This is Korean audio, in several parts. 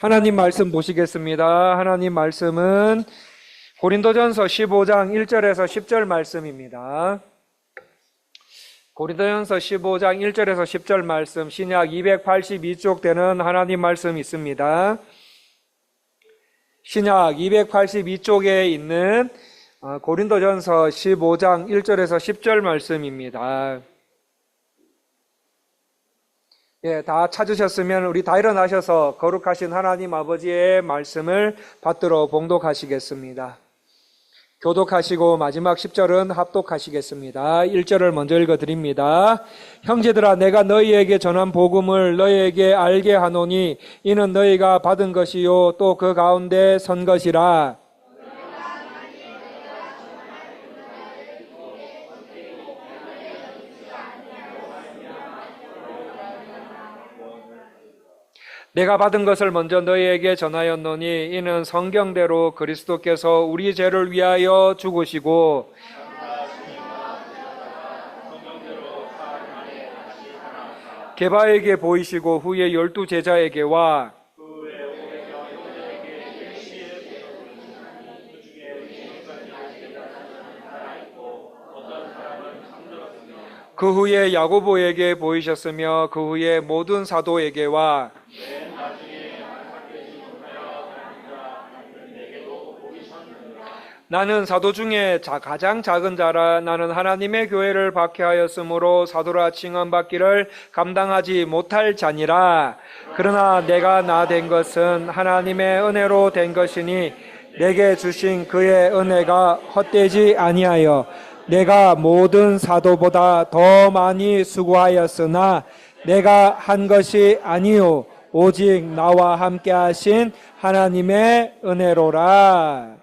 하나님 말씀 보시겠습니다. 하나님 말씀은 고린도전서 15장 1절에서 10절 말씀입니다. 고린도전서 15장 1절에서 10절 말씀, 신약 282쪽 되는 하나님 말씀 있습니다. 신약 282쪽에 있는 고린도전서 15장 1절에서 10절 말씀입니다. 예, 다 찾으셨으면 우리 다 일어나셔서 거룩하신 하나님 아버지의 말씀을 받들어 봉독하시겠습니다. 교독하시고 마지막 10절은 합독하시겠습니다. 1절을 먼저 읽어드립니다. 형제들아, 내가 너희에게 전한 복음을 너희에게 알게 하노니 이는 너희가 받은 것이요 또 그 가운데 선 것이라. 내가 받은 것을 먼저 너희에게 전하였노니 이는 성경대로 그리스도께서 우리 죄를 위하여 죽으시고 게바에게 보이시고 후에 12 제자에게와 그 후에 야고보에게 보이셨으며 그 후에 모든 사도에게와 나는 사도 중에 가장 작은 자라. 나는 하나님의 교회를 박해하였으므로 사도라 칭함받기를 감당하지 못할 자니라. 그러나 내가 나 된 것은 하나님의 은혜로 된 것이니 내게 주신 그의 은혜가 헛되지 아니하여 내가 모든 사도보다 더 많이 수고하였으나 내가 한 것이 아니요 오직 나와 함께 하신 하나님의 은혜로라.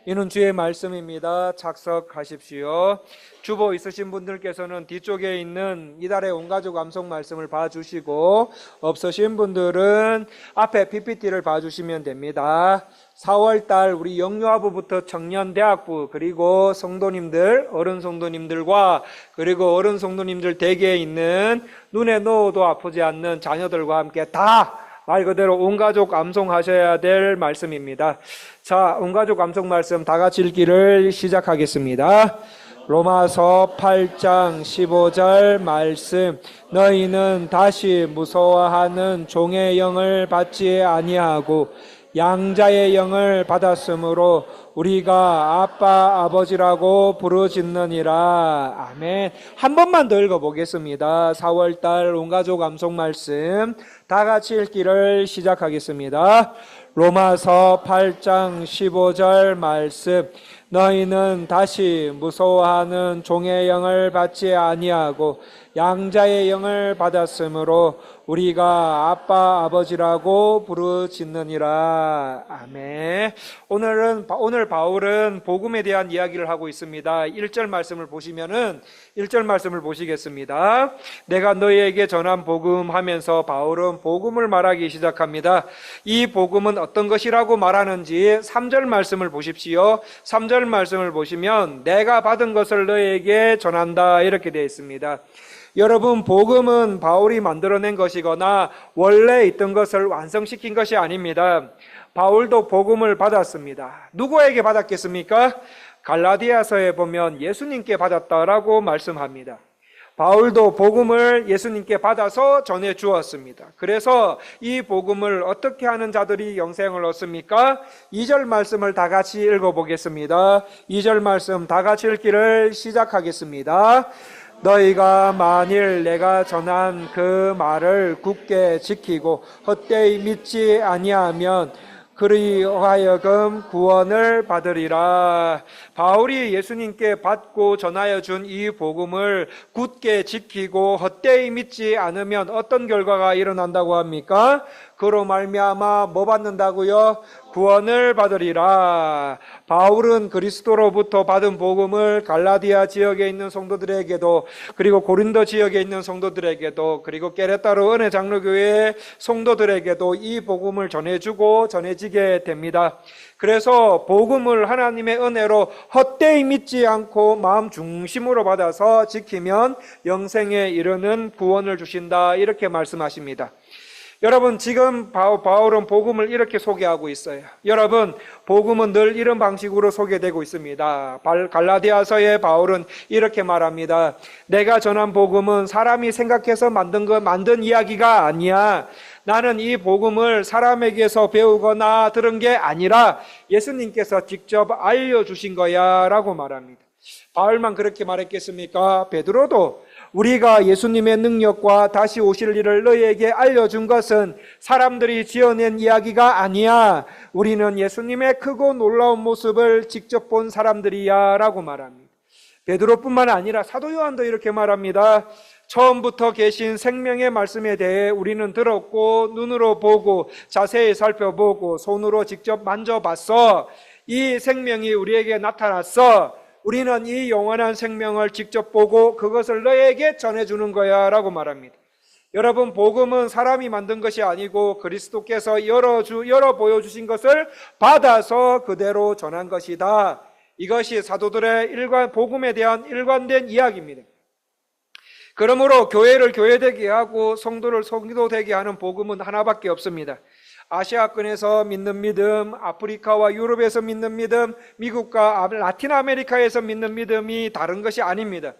이는 주의 말씀입니다. 착석하십시오. 주보 있으신 분들께서는 뒤쪽에 있는 이달의 온가족 암송 말씀을 봐주시고, 없으신 분들은 앞에 PPT를 봐주시면 됩니다. 4월달 우리 영유아부부터 청년대학부, 그리고 성도님들, 어른 성도님들과 그리고 어른 성도님들 댁에 있는 눈에 넣어도 아프지 않는 자녀들과 함께 다 말 그대로 온가족 암송하셔야 될 말씀입니다. 자, 온가족 암송 말씀 다 같이 읽기를 시작하겠습니다. 로마서 8장 15절 말씀. 너희는 다시 무서워하는 종의 영을 받지 아니하고 양자의 영을 받았으므로 우리가 아빠 아버지라고 부르짖느니라. 아멘. 한 번만 더 읽어보겠습니다. 4월달 온가족 암송 말씀 다 같이 읽기를 시작하겠습니다. 로마서 8장 15절 말씀. 너희는 다시 무서워하는 종의 영을 받지 아니하고 양자의 영을 받았으므로 우리가 아빠 아버지라고 부르짖느니라. 아멘. 오늘 바울은 복음에 대한 이야기를 하고 있습니다. 1절 말씀을 보시면은 1절 말씀을 보시겠습니다. 내가 너희에게 전한 복음 하면서 바울은 복음을 말하기 시작합니다. 이 복음은 어떤 것이라고 말하는지 3절 말씀을 보십시오. 3절 말씀을 보시면 내가 받은 것을 너희에게 전한다 이렇게 되어 있습니다. 여러분, 복음은 바울이 만들어낸 것이거나 원래 있던 것을 완성시킨 것이 아닙니다. 바울도 복음을 받았습니다. 누구에게 받았겠습니까? 갈라디아서에 보면 예수님께 받았다라고 말씀합니다. 바울도 복음을 예수님께 받아서 전해 주었습니다. 그래서 이 복음을 어떻게 하는 자들이 영생을 얻습니까? 2절 말씀을 다 같이 읽어보겠습니다. 2절 말씀 다 같이 읽기를 시작하겠습니다. 너희가 만일 내가 전한 그 말을 굳게 지키고 헛되이 믿지 아니하면 그리하여금 구원을 받으리라. 바울이 예수님께 받고 전하여 준 이 복음을 굳게 지키고 헛되이 믿지 않으면 어떤 결과가 일어난다고 합니까? 그로 말미암아 뭐 받는다고요? 구원을 받으리라. 바울은 그리스도로부터 받은 복음을 갈라디아 지역에 있는 성도들에게도, 그리고 고린도 지역에 있는 성도들에게도, 그리고 깨레따로 은혜 장로교회 성도들에게도 이 복음을 전해주고 전해지게 됩니다. 그래서 복음을 하나님의 은혜로 헛되이 믿지 않고 마음 중심으로 받아서 지키면 영생에 이르는 구원을 주신다 이렇게 말씀하십니다. 여러분, 지금 바울은 복음을 이렇게 소개하고 있어요. 여러분, 복음은 늘 이런 방식으로 소개되고 있습니다. 갈라디아서의 바울은 이렇게 말합니다. 내가 전한 복음은 사람이 생각해서 만든 이야기가 아니야. 나는 이 복음을 사람에게서 배우거나 들은 게 아니라 예수님께서 직접 알려주신 거야 라고 말합니다. 바울만 그렇게 말했겠습니까? 베드로도 우리가 예수님의 능력과 다시 오실 일을 너희에게 알려준 것은 사람들이 지어낸 이야기가 아니야. 우리는 예수님의 크고 놀라운 모습을 직접 본 사람들이야 라고 말합니다. 베드로뿐만 아니라 사도 요한도 이렇게 말합니다. 처음부터 계신 생명의 말씀에 대해 우리는 들었고 눈으로 보고 자세히 살펴보고 손으로 직접 만져봤어. 이 생명이 우리에게 나타났어. 우리는 이 영원한 생명을 직접 보고 그것을 너에게 전해주는 거야 라고 말합니다. 여러분, 복음은 사람이 만든 것이 아니고 그리스도께서 열어 보여주신 것을 받아서 그대로 전한 것이다. 이것이 사도들의 복음에 대한 일관된 이야기입니다. 그러므로 교회를 교회되게 하고 성도를 성도되게 하는 복음은 하나밖에 없습니다. 아시아권에서 믿는 믿음, 아프리카와 유럽에서 믿는 믿음, 미국과 라틴 아메리카에서 믿는 믿음이 다른 것이 아닙니다.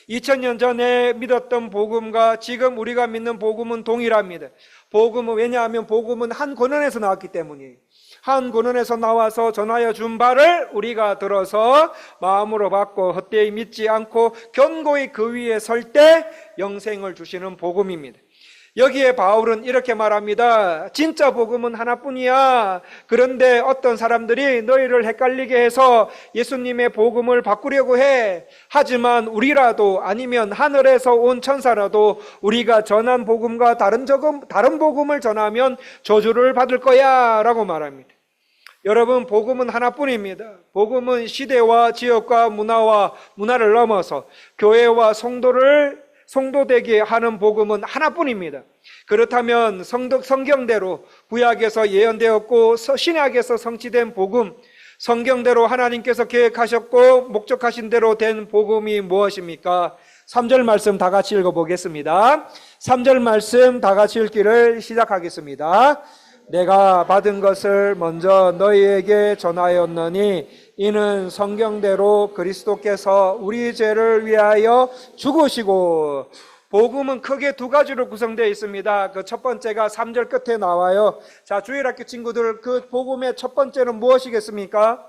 2000년 전에 믿었던 복음과 지금 우리가 믿는 복음은 동일합니다. 왜냐하면 복음은 한 권원에서 나왔기 때문이에요. 한 권원에서 나와서 전하여 준 바를 우리가 들어서 마음으로 받고 헛되이 믿지 않고 견고히 그 위에 설 때 영생을 주시는 복음입니다. 여기에 바울은 이렇게 말합니다. 진짜 복음은 하나뿐이야. 그런데 어떤 사람들이 너희를 헷갈리게 해서 예수님의 복음을 바꾸려고 해. 하지만 우리라도 아니면 하늘에서 온 천사라도 우리가 전한 복음과 다른 복음을 전하면 저주를 받을 거야 라고 말합니다. 여러분, 복음은 하나뿐입니다. 복음은 시대와 지역과 문화를 넘어서 교회와 성도되게 하는 복음은 하나뿐입니다. 그렇다면 성경대로 구약에서 예언되었고 신약에서 성취된 복음, 성경대로 하나님께서 계획하셨고 목적하신 대로 된 복음이 무엇입니까? 3절 말씀 다 같이 읽어보겠습니다. 3절 말씀 다 같이 읽기를 시작하겠습니다. 내가 받은 것을 먼저 너희에게 전하였느니 이는 성경대로 그리스도께서 우리 죄를 위하여 죽으시고, 복음은 크게 두 가지로 구성되어 있습니다. 그 첫 번째가 3절 끝에 나와요. 자, 주일학교 친구들, 그 복음의 첫 번째는 무엇이겠습니까?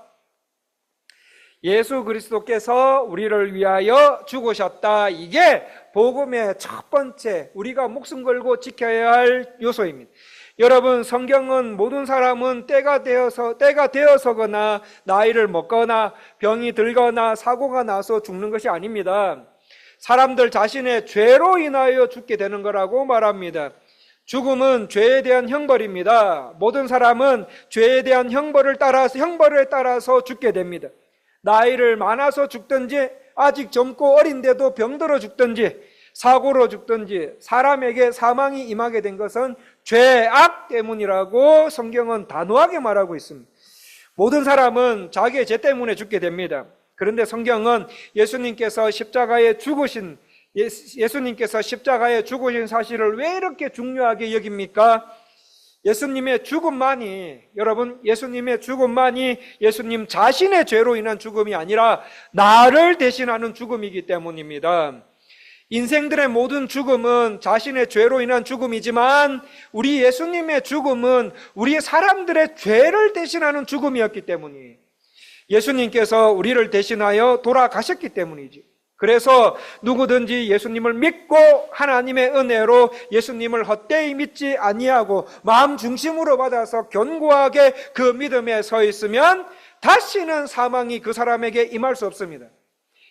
예수 그리스도께서 우리를 위하여 죽으셨다. 이게 복음의 첫 번째, 우리가 목숨 걸고 지켜야 할 요소입니다. 여러분, 성경은 모든 사람은 때가 되어서거나 나이를 먹거나 병이 들거나 사고가 나서 죽는 것이 아닙니다. 사람들 자신의 죄로 인하여 죽게 되는 거라고 말합니다. 죽음은 죄에 대한 형벌입니다. 모든 사람은 죄에 대한 형벌에 따라서 죽게 됩니다. 나이를 많아서 죽든지 아직 젊고 어린데도 병들어 죽든지 사고로 죽든지 사람에게 사망이 임하게 된 것은 죄악 때문이라고 성경은 단호하게 말하고 있습니다. 모든 사람은 자기의 죄 때문에 죽게 됩니다. 그런데 성경은 예수님께서 십자가에 죽으신 사실을 왜 이렇게 중요하게 여깁니까? 예수님의 죽음만이 예수님 자신의 죄로 인한 죽음이 아니라 나를 대신하는 죽음이기 때문입니다. 인생들의 모든 죽음은 자신의 죄로 인한 죽음이지만 우리 예수님의 죽음은 우리 사람들의 죄를 대신하는 죽음이었기 때문이에요. 예수님께서 우리를 대신하여 돌아가셨기 때문이지. 그래서 누구든지 예수님을 믿고 하나님의 은혜로 예수님을 헛되이 믿지 아니하고 마음 중심으로 받아서 견고하게 그 믿음에 서 있으면 다시는 사망이 그 사람에게 임할 수 없습니다.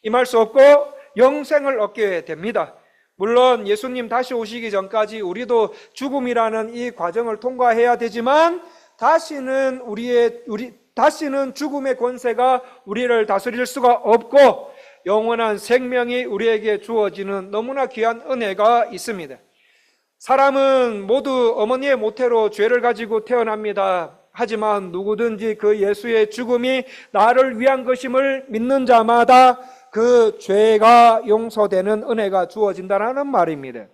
임할 수 없고 영생을 얻게 됩니다. 물론 예수님 다시 오시기 전까지 우리도 죽음이라는 이 과정을 통과해야 되지만 다시는 죽음의 권세가 우리를 다스릴 수가 없고 영원한 생명이 우리에게 주어지는 너무나 귀한 은혜가 있습니다. 사람은 모두 어머니의 모태로 죄를 가지고 태어납니다. 하지만 누구든지 그 예수의 죽음이 나를 위한 것임을 믿는 자마다 그 죄가 용서되는 은혜가 주어진다는 말입니다.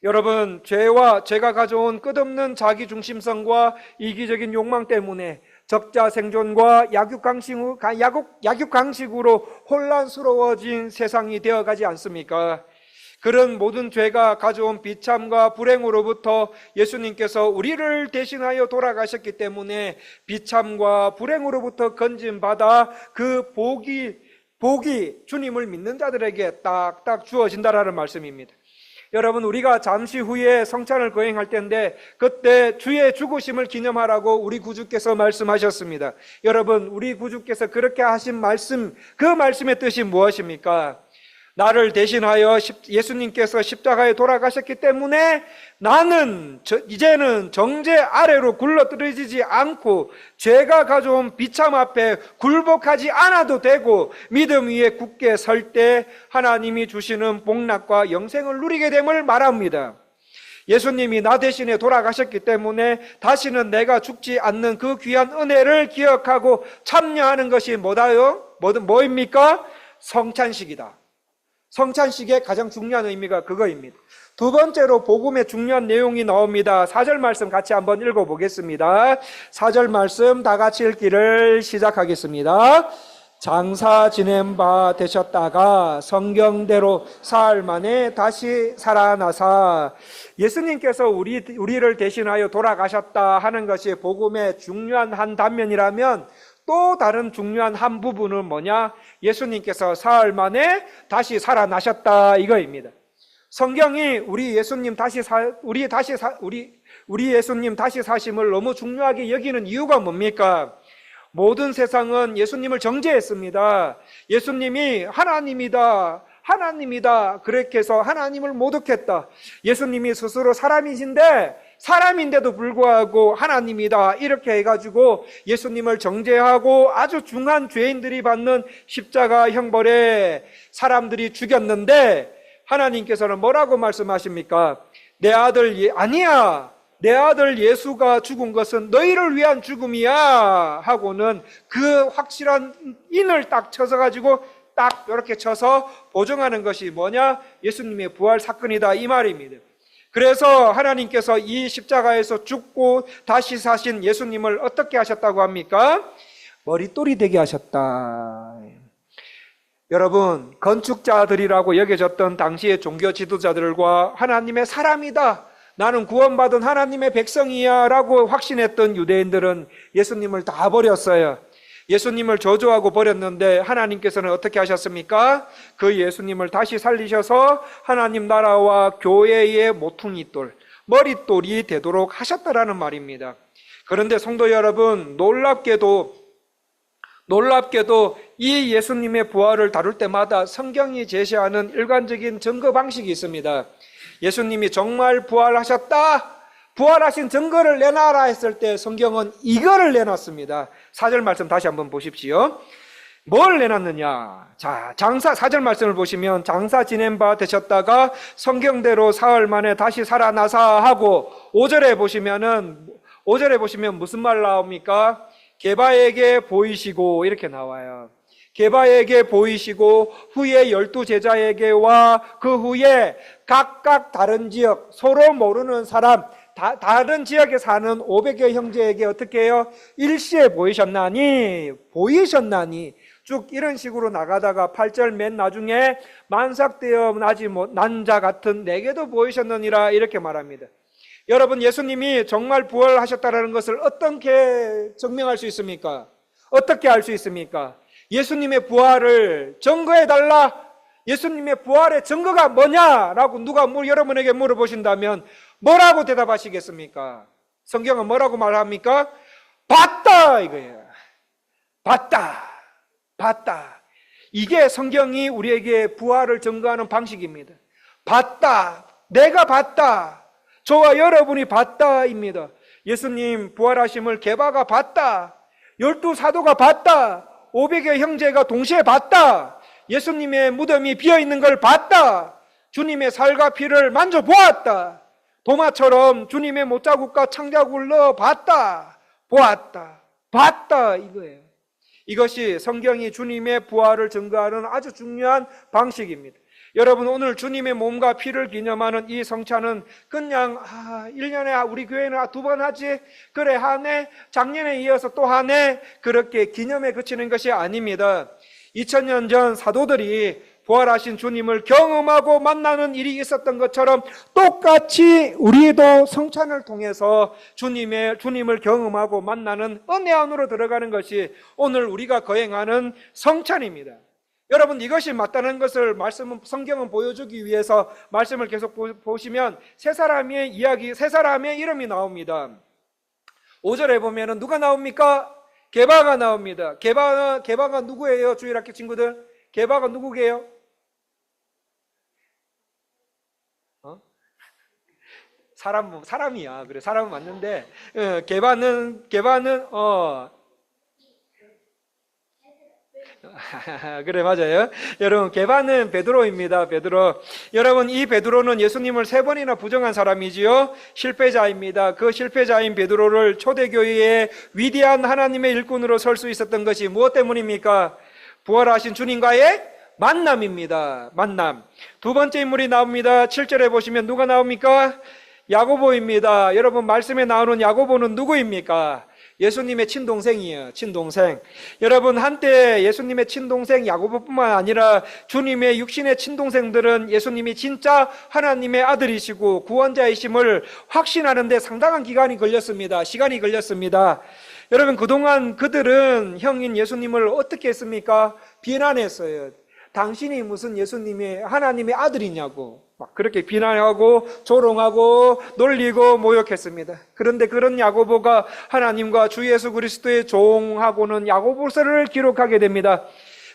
여러분, 죄와 죄가 가져온 끝없는 자기중심성과 이기적인 욕망 때문에 적자 생존과 약육강식으로 혼란스러워진 세상이 되어가지 않습니까? 그런 모든 죄가 가져온 비참과 불행으로부터 예수님께서 우리를 대신하여 돌아가셨기 때문에 비참과 불행으로부터 건진받아 그 복이 주님을 믿는 자들에게 딱딱 주어진다라는 말씀입니다. 여러분, 우리가 잠시 후에 성찬을 거행할 때인데 그때 주의 죽으심을 기념하라고 우리 구주께서 말씀하셨습니다. 여러분, 우리 구주께서 그렇게 하신 말씀, 그 말씀의 뜻이 무엇입니까? 나를 대신하여 예수님께서 십자가에 돌아가셨기 때문에 나는 이제는 정죄 아래로 굴러떨어지지 않고 죄가 가져온 비참 앞에 굴복하지 않아도 되고 믿음 위에 굳게 설 때 하나님이 주시는 복락과 영생을 누리게 됨을 말합니다. 예수님이 나 대신에 돌아가셨기 때문에 다시는 내가 죽지 않는 그 귀한 은혜를 기억하고 참여하는 것이 뭐입니까? 성찬식이다. 성찬식의 가장 중요한 의미가 그거입니다. 두 번째로 복음의 중요한 내용이 나옵니다. 4절 말씀 같이 한번 읽어보겠습니다. 4절 말씀 다 같이 읽기를 시작하겠습니다. 장사 지낸 바 되셨다가 성경대로 사흘 만에 다시 살아나사. 예수님께서 우리를 대신하여 돌아가셨다 하는 것이 복음의 중요한 한 단면이라면 또 다른 중요한 한 부분은 뭐냐? 예수님께서 사흘 만에 다시 살아나셨다 이거입니다. 성경이 우리 예수님 다시 사심을 너무 중요하게 여기는 이유가 뭡니까? 모든 세상은 예수님을 정죄했습니다. 예수님이 하나님이다 그렇게 해서 하나님을 모독했다. 예수님이 스스로 사람인데도 불구하고 하나님이다 이렇게 해가지고 예수님을 정죄하고 아주 중한 죄인들이 받는 십자가 형벌에 사람들이 죽였는데 하나님께서는 뭐라고 말씀하십니까? 내 아들 예수가 죽은 것은 너희를 위한 죽음이야 하고는 그 확실한 인을 딱 쳐서 딱 이렇게 쳐서 보정하는 것이 뭐냐? 예수님의 부활 사건이다 이 말입니다. 그래서 하나님께서 이 십자가에서 죽고 다시 사신 예수님을 어떻게 하셨다고 합니까? 머릿돌이 되게 하셨다. 여러분, 건축자들이라고 여겨졌던 당시의 종교 지도자들과 하나님의 사람이다, 나는 구원받은 하나님의 백성이야 라고 확신했던 유대인들은 예수님을 다 버렸어요. 예수님을 저주하고 버렸는데 하나님께서는 어떻게 하셨습니까? 그 예수님을 다시 살리셔서 하나님 나라와 교회의 모퉁이돌, 머릿돌이 되도록 하셨다라는 말입니다. 그런데 성도 여러분, 놀랍게도 이 예수님의 부활을 다룰 때마다 성경이 제시하는 일관적인 증거 방식이 있습니다. 예수님이 정말 부활하신 증거를 내놔라 했을 때 성경은 이거를 내놨습니다. 4절 말씀 다시 한번 보십시오. 뭘 내놨느냐? 자, 4절 말씀을 보시면 장사 지낸 바 되셨다가 성경대로 사흘 만에 다시 살아나사 하고 5절에 보시면 무슨 말 나옵니까? 게바에게 보이시고 이렇게 나와요. 게바에게 보이시고 후에 12제자에게와 그 후에 각각 다른 지역 서로 모르는 사람 다른 지역에 사는 500여 형제에게 어떻게 해요? 일시에 보이셨나니 쭉 이런 식으로 나가다가 8절 맨 나중에 만삭되어 나지 못난 자 같은 내게도 보이셨느니라 이렇게 말합니다. 여러분, 예수님이 정말 부활하셨다는 것을 어떻게 증명할 수 있습니까? 어떻게 알 수 있습니까? 예수님의 부활을 증거해달라. 예수님의 부활의 증거가 뭐냐라고 누가 여러분에게 물어보신다면 뭐라고 대답하시겠습니까? 성경은 뭐라고 말합니까? 봤다 이거예요. 봤다. 이게 성경이 우리에게 부활을 증거하는 방식입니다. 봤다. 내가 봤다. 저와 여러분이 봤다입니다. 예수님 부활하심을 게바가 봤다. 12사도가 봤다. 500여 형제가 동시에 봤다. 예수님의 무덤이 비어있는 걸 봤다. 주님의 살과 피를 만져보았다. 도마처럼 주님의 못자국과 창자국을 넣어 봤다. 봤다 이거예요. 이것이 성경이 주님의 부활을 증거하는 아주 중요한 방식입니다. 여러분, 오늘 주님의 몸과 피를 기념하는 이 성찬은 그냥 1년에 우리 교회는 2번 하지, 그래 하네, 작년에 이어서 또 하네, 그렇게 기념에 그치는 것이 아닙니다. 2000년 전 사도들이 부활하신 주님을 경험하고 만나는 일이 있었던 것처럼 똑같이 우리도 성찬을 통해서 주님을 경험하고 만나는 은혜 안으로 들어가는 것이 오늘 우리가 거행하는 성찬입니다. 여러분, 이것이 맞다는 것을 성경은 보여주기 위해서 말씀을 계속 보시면 세 사람의 이름이 나옵니다. 5절에 보면은 누가 나옵니까? 게바가 나옵니다. 게바가 누구예요? 주일학교 친구들, 게바가 누구게요? 사람이야. 그래, 사람은 맞는데, 게바는 그래, 맞아요. 여러분, 게바는 베드로입니다. 베드로. 여러분, 이 베드로는 예수님을 3번이나 부정한 사람이지요. 실패자입니다. 그 실패자인 베드로를 초대교회의 위대한 하나님의 일꾼으로 설 수 있었던 것이 무엇 때문입니까? 부활하신 주님과의 만남입니다. 만남. 두 번째 인물이 나옵니다. 7절에 보시면 누가 나옵니까? 야고보입니다. 여러분, 말씀에 나오는 야고보는 누구입니까? 예수님의 친동생이에요. 친동생. 여러분, 한때 예수님의 친동생 야고보뿐만 아니라 주님의 육신의 친동생들은 예수님이 진짜 하나님의 아들이시고 구원자이심을 확신하는데 상당한 시간이 걸렸습니다. 여러분, 그동안 그들은 형인 예수님을 어떻게 했습니까? 비난했어요. 당신이 무슨 예수님의 하나님의 아들이냐고 막 그렇게 비난하고 조롱하고 놀리고 모욕했습니다. 그런데 그런 야고보가 하나님과 주 예수 그리스도의 종하고는 야고보서를 기록하게 됩니다.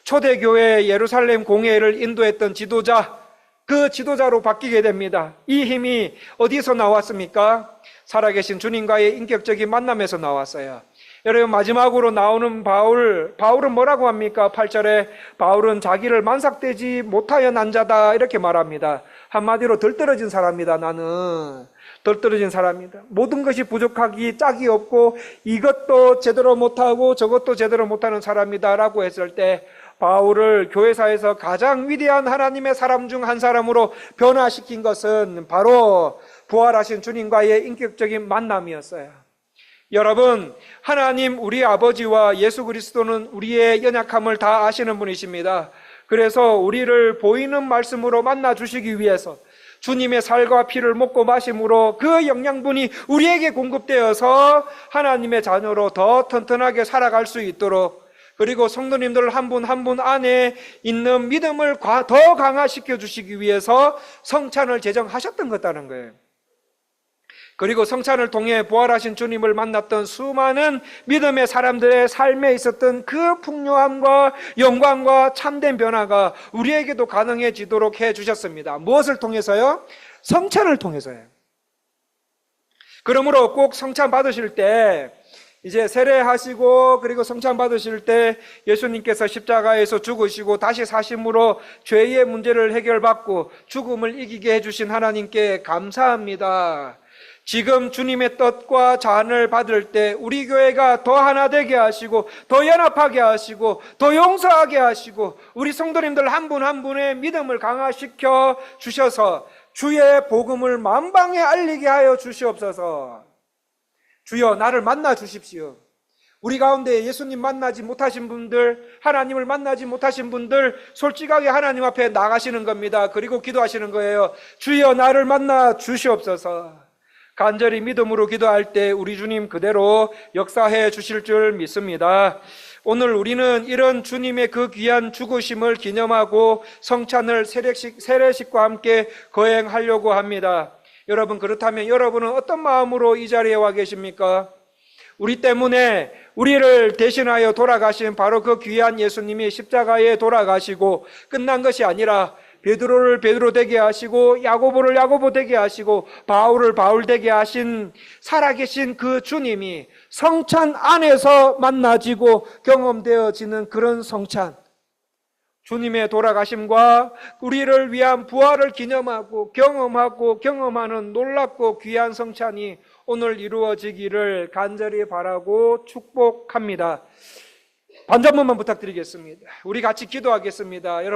초대교회 예루살렘 공회를 인도했던 지도자, 그 지도자로 바뀌게 됩니다. 이 힘이 어디서 나왔습니까? 살아계신 주님과의 인격적인 만남에서 나왔어요. 여러분, 마지막으로 나오는 바울은 뭐라고 합니까? 8절에 바울은 자기를 만삭되지 못하여 난 자다 이렇게 말합니다. 한마디로 덜 떨어진 사람이다. 나는 덜 떨어진 사람이다. 모든 것이 부족하기 짝이 없고 이것도 제대로 못하고 저것도 제대로 못하는 사람이다 라고 했을 때 바울을 교회사에서 가장 위대한 하나님의 사람 중 한 사람으로 변화시킨 것은 바로 부활하신 주님과의 인격적인 만남이었어요. 여러분, 하나님 우리 아버지와 예수 그리스도는 우리의 연약함을 다 아시는 분이십니다. 그래서 우리를 보이는 말씀으로 만나 주시기 위해서 주님의 살과 피를 먹고 마심으로 그 영양분이 우리에게 공급되어서 하나님의 자녀로 더 튼튼하게 살아갈 수 있도록, 그리고 성도님들 한 분 한 분 안에 있는 믿음을 더 강화시켜 주시기 위해서 성찬을 제정하셨던 것다는 거예요. 그리고 성찬을 통해 부활하신 주님을 만났던 수많은 믿음의 사람들의 삶에 있었던 그 풍요함과 영광과 참된 변화가 우리에게도 가능해지도록 해주셨습니다. 무엇을 통해서요? 성찬을 통해서요. 그러므로 꼭 성찬 받으실 때, 이제 세례하시고 그리고 성찬 받으실 때 예수님께서 십자가에서 죽으시고 다시 사심으로 죄의 문제를 해결받고 죽음을 이기게 해주신 하나님께 감사합니다. 지금 주님의 뜻과 잔을 받을 때 우리 교회가 더 하나 되게 하시고 더 연합하게 하시고 더 용서하게 하시고 우리 성도님들 한 분 한 분의 믿음을 강화시켜 주셔서 주의 복음을 만방에 알리게 하여 주시옵소서. 주여, 나를 만나 주십시오. 우리 가운데 예수님 만나지 못하신 분들, 하나님을 만나지 못하신 분들 솔직하게 하나님 앞에 나가시는 겁니다. 그리고 기도하시는 거예요. 주여, 나를 만나 주시옵소서. 간절히 믿음으로 기도할 때 우리 주님 그대로 역사해 주실 줄 믿습니다. 오늘 우리는 이런 주님의 그 귀한 죽으심을 기념하고 성찬을 세례식과 함께 거행하려고 합니다. 여러분, 그렇다면 여러분은 어떤 마음으로 이 자리에 와 계십니까? 우리 때문에 우리를 대신하여 돌아가신 바로 그 귀한 예수님이 십자가에 돌아가시고 끝난 것이 아니라 베드로를 베드로 되게 하시고 야고보를 야고보 되게 하시고 바울을 바울 되게 하신 살아계신 그 주님이 성찬 안에서 만나지고 경험되어지는 그런 성찬, 주님의 돌아가심과 우리를 위한 부활을 기념하고 경험하고 경험하는 놀랍고 귀한 성찬이 오늘 이루어지기를 간절히 바라고 축복합니다. 반전문만 부탁드리겠습니다. 우리 같이 기도하겠습니다.